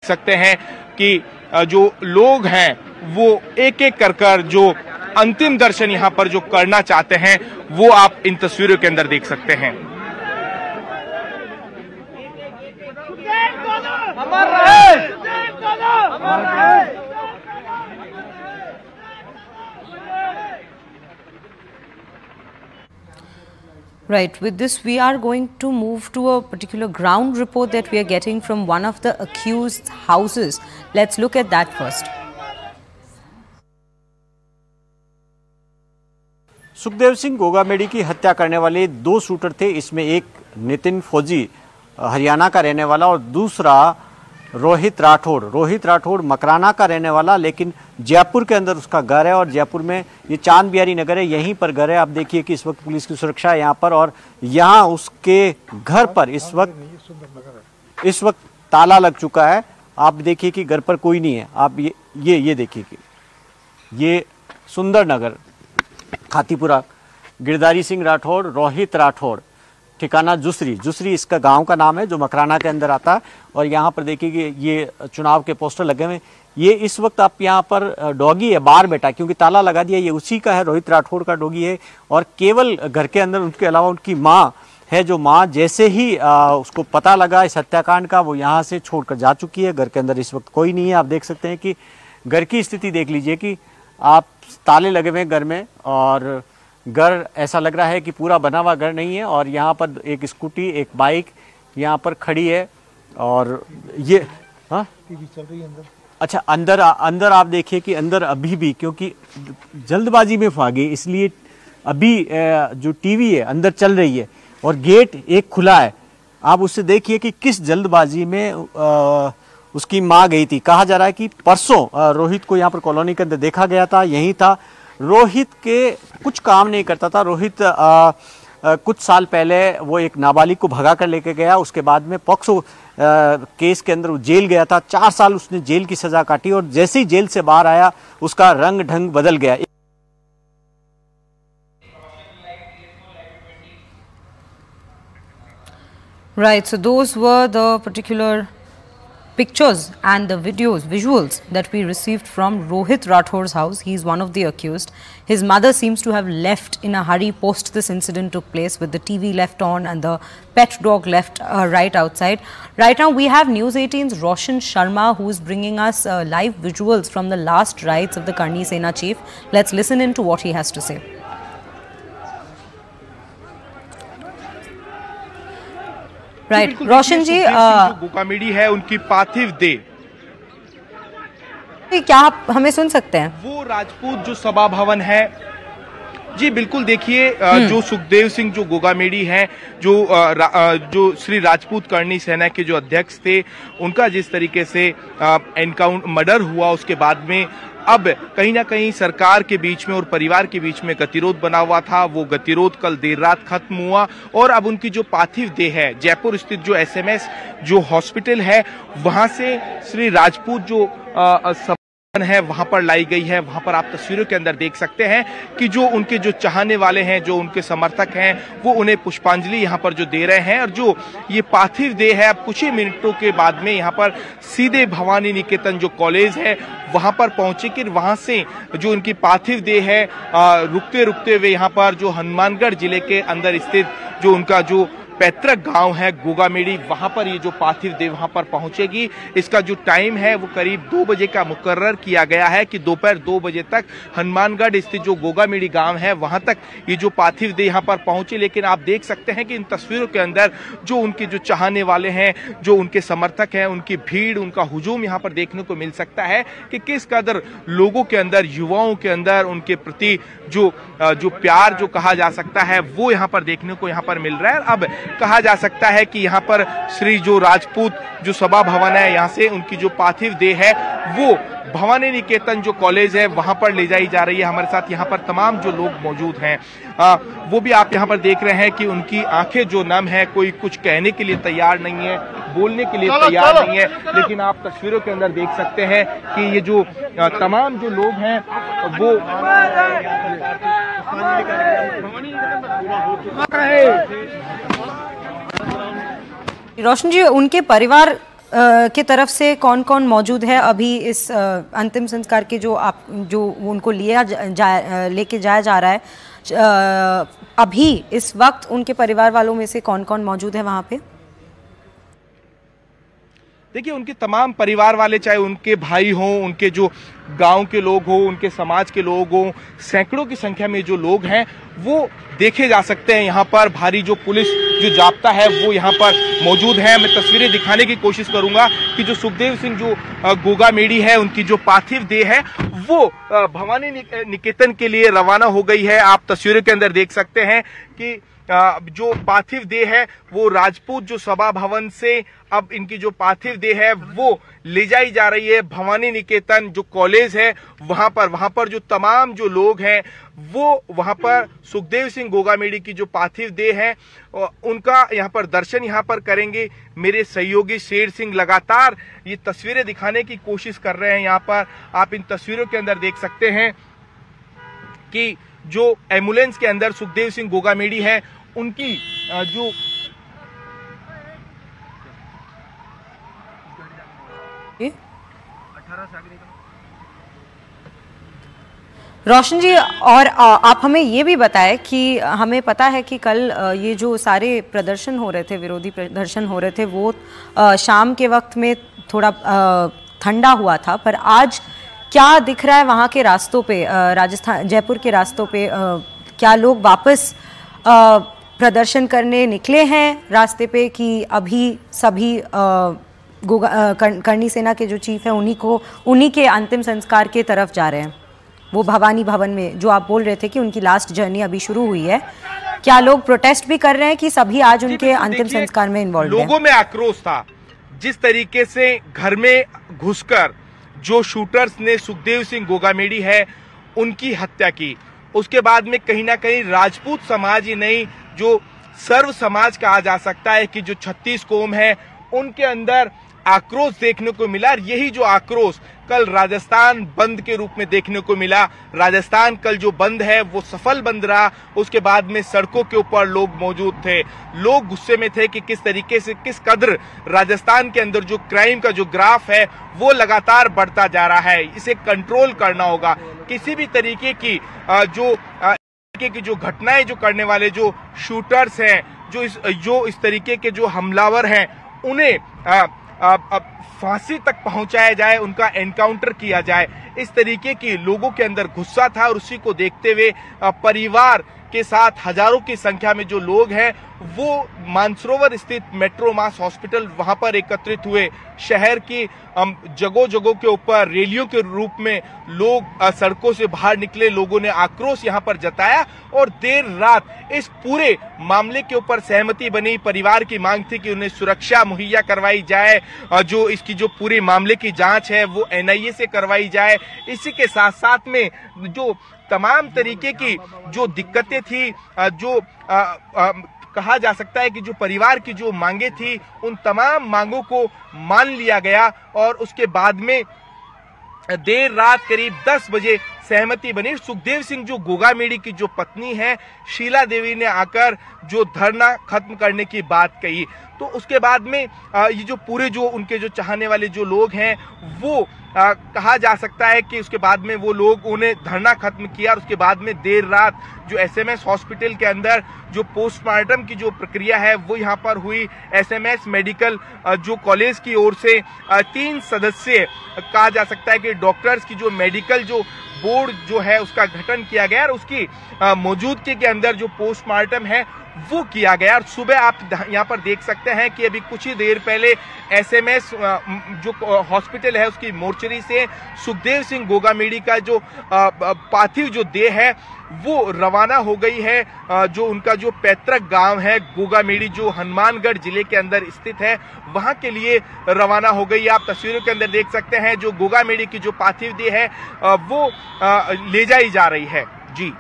सकते हैं कि जो लोग हैं वो एक एक कर जो अंतिम दर्शन यहाँ पर जो करना चाहते हैं वो आप इन तस्वीरों के अंदर देख सकते हैं। अमर रहे, अमर रहे। Right, with this we are going to move to a particular ground report that we are getting from one of the accused houses. Let's look at that first. Sukhdev Singh Gogamedi की हत्या करने वाले 2 शूटर थे। इसमें एक नितिन फौजी हरियाणा का रहने वाला और दूसरा रोहित राठौड़ मकराना का रहने वाला, लेकिन जयपुर के अंदर उसका घर है और जयपुर में ये चांद बिहारी नगर है, यहीं पर घर है। आप देखिए कि इस वक्त पुलिस की सुरक्षा है यहाँ पर और यहाँ उसके घर पर इस वक्त ताला लग चुका है। आप देखिए कि घर पर कोई नहीं है। आप ये देखिए कि ये सुंदर नगर खातीपुरा, गिरधारी सिंह राठौड़, रोहित राठौड़, ठिकाना जुसरी इसका गांव का नाम है जो मकराना के अंदर आता है। और यहाँ पर देखिए कि ये चुनाव के पोस्टर लगे हुए। ये इस वक्त आप यहाँ पर डॉगी है बाहर बैठा, क्योंकि ताला लगा दिया, ये उसी का है, रोहित राठौड़ का डॉगी है। और केवल घर के अंदर उनके अलावा उनकी माँ है, जो माँ जैसे ही उसको पता लगा इस हत्याकांड का वो यहाँ से छोड़कर जा चुकी है। घर के अंदर इस वक्त कोई नहीं है। आप देख सकते हैं कि घर की स्थिति देख लीजिए कि आप ताले लगे हुए घर में और घर ऐसा लग रहा है कि पूरा बना हुआ घर नहीं है। और यहाँ पर एक स्कूटी, एक बाइक यहाँ पर खड़ी है और ये टीवी चल रही है अंदर। अच्छा, अंदर आप देखिए कि अंदर अभी भी, क्योंकि जल्दबाजी में भागे इसलिए अभी जो टीवी है अंदर चल रही है और गेट एक खुला है। आप उससे देखिए कि किस जल्दबाजी में उसकी माँ गई थी। कहा जा रहा है कि परसों रोहित को यहाँ पर कॉलोनी के अंदर देखा गया था, यही था। रोहित के कुछ काम नहीं करता था। रोहित कुछ साल पहले वो एक नाबालिग को भगा कर लेके गया, उसके बाद में पॉक्सो केस के अंदर वो जेल गया था। 4 साल उसने जेल की सजा काटी और जैसे ही जेल से बाहर आया उसका रंग ढंग बदल गया। Right, so those were the particular pictures and the visuals that we received from Rohit Rathod's house. He is one of the accused. His mother seems to have left in a hurry post this incident took place, with the TV left on and the pet dog left right outside. Right now we have News 18's Roshan Sharma, who is bringing us live visuals from the last rites of the Karni Sena chief. Let's listen in to what he has to say. Right, Roshan ji, Gogamedi है उनकी पार्थिव देह, क्या आप हमें सुन सकते हैं? वो राजपूत जो सभा भवन है, जी बिल्कुल। देखिए जो सुखदेव सिंह जो गोगामेडी हैं, जो श्री राजपूत करनी सेना के जो अध्यक्ष थे, उनका जिस तरीके से एनकाउंटर मर्डर हुआ, उसके बाद में अब कहीं ना कहीं सरकार के बीच में और परिवार के बीच में गतिरोध बना हुआ था। वो गतिरोध कल देर रात खत्म हुआ और अब उनकी जो पार्थिव देह है जयपुर स्थित जो SMS जो हॉस्पिटल है वहां से श्री राजपूत जो है वहां पर लाई गई है। वहां पर आप तस्वीरों के अंदर देख सकते हैं कि जो उनके जो चाहने वाले हैं, जो उनके समर्थक हैं, वो उन्हें पुष्पांजलि यहां पर जो दे रहे हैं। और जो ये पार्थिव देह है अब कुछ ही मिनटों के बाद में यहां पर सीधे भवानी निकेतन जो कॉलेज है वहां पर पहुंचे कि वहां से जो उनकी पार्थिव देह है रुकते रुकते हुए यहां पर जो हनुमानगढ़ जिले के अंदर स्थित जो उनका जो पैतृक गांव है गोगामेडी, वहां पर ये जो पार्थिव देह वहां पर पहुंचेगी। इसका जो टाइम है वो करीब 2 बजे का मुकर्रर किया गया है कि दोपहर 2 बजे तक हनुमानगढ़ स्थित जो गोगामेडी गांव है वहां तक ये जो पार्थिव देह यहां पर पहुंचे। लेकिन आप देख सकते हैं कि इन तस्वीरों के अंदर जो उनके जो चाहने वाले हैं, जो उनके समर्थक हैं, उनकी भीड़, उनका हुजूम यहां पर देखने को मिल सकता है कि किस कदर लोगों के अंदर, युवाओं के अंदर उनके प्रति जो प्यार जो कहा जा सकता है वो यहां पर देखने को यहां पर मिल रहा है। अब कहा जा सकता है कि यहाँ पर श्री जो राजपूत जो सभा भवन है, यहाँ से उनकी जो पार्थिव देह है वो भवानी निकेतन जो कॉलेज है वहां पर ले जाई जा रही है। हमारे साथ यहाँ पर तमाम जो लोग मौजूद हैं वो भी आप यहाँ पर देख रहे हैं कि उनकी आंखें जो नम है, कोई कुछ कहने के लिए तैयार नहीं है, बोलने के लिए तैयार नहीं है। लेकिन आप तस्वीरों के अंदर देख सकते हैं कि ये जो तमाम जो लोग हैं वो रोशन जी, उनके परिवार के तरफ से कौन कौन मौजूद है अभी इस अंतिम संस्कार के जो उनको लेके जाया जा रहा है, अभी इस वक्त उनके परिवार वालों में से कौन कौन मौजूद है वहां पे? देखिए, उनके तमाम परिवार वाले, चाहे उनके भाई हों, उनके जो गांव के लोग हों, उनके समाज के लोग हों, सैकड़ों की संख्या में जो लोग हैं वो देखे जा सकते हैं। यहाँ पर भारी जो पुलिस जो जाब्ता है वो यहाँ पर मौजूद है। मैं तस्वीरें दिखाने की कोशिश करूंगा कि जो सुखदेव सिंह जो गोगामेडी है, उनकी जो पार्थिव देह है वो भवानी निकेतन के लिए रवाना हो गई है। आप तस्वीरों के अंदर देख सकते हैं कि जो पार्थिव देह है वो राजपूत जो सभा भवन से अब इनकी जो पार्थिव देह है वो ले जाई जा रही है भवानी निकेतन जो कॉलेज है वहां पर जो तमाम जो लोग हैं वो वहां पर सुखदेव सिंह गोगामेडी की जो पार्थिव देह है उनका यहां पर दर्शन यहां पर करेंगे। मेरे सहयोगी शेर सिंह लगातार ये तस्वीरें दिखाने की कोशिश कर रहे हैं। यहां पर आप इन तस्वीरों के अंदर देख सकते हैं कि जो एम्बुलेंस के अंदर सुखदेव सिंह गोगामेडी है उनकी जो रोशन जी, और आप हमें ये भी बताएं कि हमें पता है कि कल ये जो सारे प्रदर्शन हो रहे थे, विरोधी प्रदर्शन हो रहे थे, वो शाम के वक्त में थोड़ा ठंडा हुआ था, पर आज क्या दिख रहा है वहाँ के रास्तों पे, राजस्थान जयपुर के रास्तों पे? क्या लोग वापस प्रदर्शन करने निकले हैं रास्ते पे कि अभी सभी करनी सेना के जो चीफ है उन्हीं के अंतिम संस्कार के तरफ जा रहे हैं? वो भवानी भवन में जो आप बोल रहे थे कि उनकी लास्ट जर्नी अभी शुरू हुई है, क्या लोग प्रोटेस्ट भी कर रहे हैं कि सभी आज उनके अंतिम संस्कार में इन्वॉल्व हैं? लोगों में आक्रोश था। जिस तरीके से घर में घुसकर जो शूटर्स ने सुखदेव सिंह गोगामेडी है उनकी हत्या की, उसके बाद में कहीं ना कहीं राजपूत समाज ही नहीं, जो सर्व समाज कहा जा सकता है कि जो 36 कौम है उनके अंदर आक्रोश देखने को मिला। यही जो आक्रोश कल राजस्थान बंद के रूप में देखने को मिला। राजस्थान कल जो बंद है वो सफल बंद रहा। उसके बाद में सड़कों के ऊपर लोग मौजूद थे, लोग गुस्से में थे कि किस तरीके से किस कदर राजस्थान के अंदर जो क्राइम का जो ग्राफ है वो लगातार बढ़ता जा रहा है। इसे कंट्रोल करना होगा। किसी भी तरीके की जो घटनाएं जो करने वाले जो शूटर्स हैं, जो इस तरीके के जो हमलावर हैं, उन्हें फांसी तक पहुंचाया जाए, उनका एनकाउंटर किया जाए। इस तरीके की लोगों के अंदर गुस्सा था और उसी को देखते हुए परिवार के साथ हजारों की संख्या में जो लोग हैं वो मानसरोवर स्थित मेट्रो मास हॉस्पिटल वहां पर एकत्रित हुए। शहर की जगहों जगहों के ऊपर रैलियों के रूप में लोग सड़कों से बाहर निकले, लोगों ने आक्रोश यहां पर जताया और देर रात इस पूरे मामले के ऊपर सहमति बनी। परिवार की मांग थी कि उन्हें सुरक्षा मुहैया करवाई जाए, जो इसकी जो पूरे मामले की जांच है वो NIA से करवाई जाए। इसी के साथ साथ में जो तमाम तरीके की जो दिक्कतें थी, जो कहा जा सकता है कि जो परिवार की जो मांगे थी, उन तमाम मांगों को मान लिया गया और उसके बाद में देर रात करीब 10 बजे सहमति बनी। सुखदेव सिंह जो गोगामेडी की जो पत्नी है शीला देवी ने आकर जो धरना खत्म करने की बात कही, तो उसके बाद में ये जो पूरे जो उनके जो चाहने वाले जो लोग हैं वो कहा जा सकता है कि उसके बाद में वो लोग उन्हें धरना खत्म किया और उसके बाद में देर रात जो SMS हॉस्पिटल के अंदर जो पोस्टमार्टम की जो प्रक्रिया है वो यहाँ पर हुई। SMS मेडिकल जो कॉलेज की ओर से 3 सदस्य कहा जा सकता है कि डॉक्टर्स की जो मेडिकल जो बोर्ड जो है उसका गठन किया गया और उसकी मौजूदगी के अंदर जो पोस्टमार्टम है वो किया गया। और सुबह आप यहाँ पर देख सकते हैं कि अभी कुछ ही देर पहले SMS जो हॉस्पिटल है उसकी मोर्चरी से सुखदेव सिंह गोगामेडी का जो पार्थिव जो देह है वो रवाना हो गई है। जो उनका जो पैतृक गांव है गोगामेडी जो हनुमानगढ़ जिले के अंदर स्थित है वहां के लिए रवाना हो गई। आप तस्वीरों के अंदर देख सकते हैं जो गोगामेडी की जो पार्थिव देह है वो ले जाई जा रही है। जी।